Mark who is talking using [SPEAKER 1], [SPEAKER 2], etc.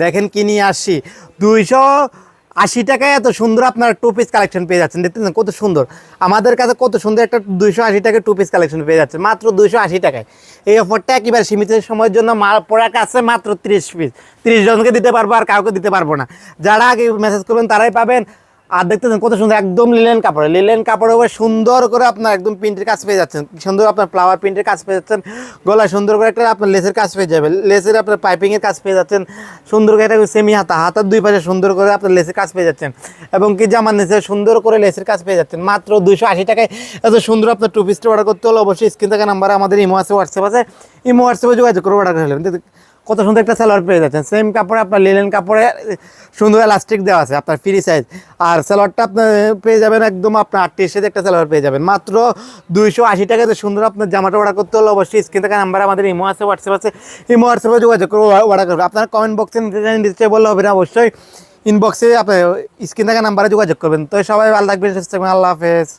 [SPEAKER 1] দেখেন কি নিয়ে আসছি 280 টাকায় এত সুন্দর আপনার টু পিস কালেকশন পেয়ে যাচ্ছেন। দেখতেছেন কত সুন্দর, আমাদের কাছে কত সুন্দর একটা 280 টাকায় টু পিস কালেকশন পেয়ে যাচ্ছে মাত্র 280 টাকায়। এই অফারটা একেবারে সীমিত সময়ের জন্য, প্রোডাক্ট আছে মাত্র 30 পিস, 30 জনকে দিতে পারবো আর কাউকে দিতে পারবো না। যারা আগে মেসেজ করবেন তারাই পাবেন। আর দেখতেছেন কত সুন্দর একদম লিলেন কাপড়ের উপর সুন্দর করে আপনার একদম প্রিন্টের কাজ পেয়ে যাচ্ছেন। সুন্দর আপনার ফ্লাওয়ার প্রিন্টের কাজ পেয়ে যাচ্ছেন, গলায় সুন্দর করে একটা আপনার লেসের কাজ পেয়ে যাবে, লেসের আপনার পাইপিংয়ের কাজ পেয়ে যাচ্ছেন। সুন্দর করে একটা সেমি হাতার দুই পাশে সুন্দর করে আপনার লেসের কাজ পেয়ে যাচ্ছেন, এবং কি জামার নিচে সুন্দর করে লেসের কাজ পেয়ে যাচ্ছেন মাত্র 280 টাকায়। এত সুন্দর আপনার টু পিসটা অর্ডার করতে হলে অবশ্যই স্ক্রিন থাকা নাম্বারে আমাদের ইমো আছে, হোয়াটসঅ্যাপ আছে, ইমো হোয়াটসঅ্যাপে যোগাযোগ করে অর্ডার করে নেবেন। কত সুন্দর একটা সালোয়ার পেয়ে যাচ্ছেন, সেম কাপড়ে আপনার লিলেন কাপড়ে সুন্দর এলাস্টিক দেওয়া আছে আপনার ফ্রি সাইজ। আর সালোয়ারটা আপনার পেয়ে যাবেন একদম আপনার 38 সাইজ একটা সালোয়ার পেয়ে যাবেন মাত্র 280 টাকাতে। সুন্দর আপনার জামাটা অর্ডার করতে হলে অবশ্যই স্ক্রিন থাকা নাম্বারে আমাদের ইমো আছে, হোয়াটসঅ্যাপ আছে, ইমো হোয়াটসঅ্যাপে যোগাযোগ করে অর্ডার করবেন। আপনার কমেন্ট বক্সে নিতে বললে হবে না, অবশ্যই ইনবক্সে আপনার স্ক্রিন থাকা নাম্বারে যোগাযোগ করবেন। তো সবাই ভালো থাকবেন, সুস্থ থাকবেন, আল্লাহ হাফেজ।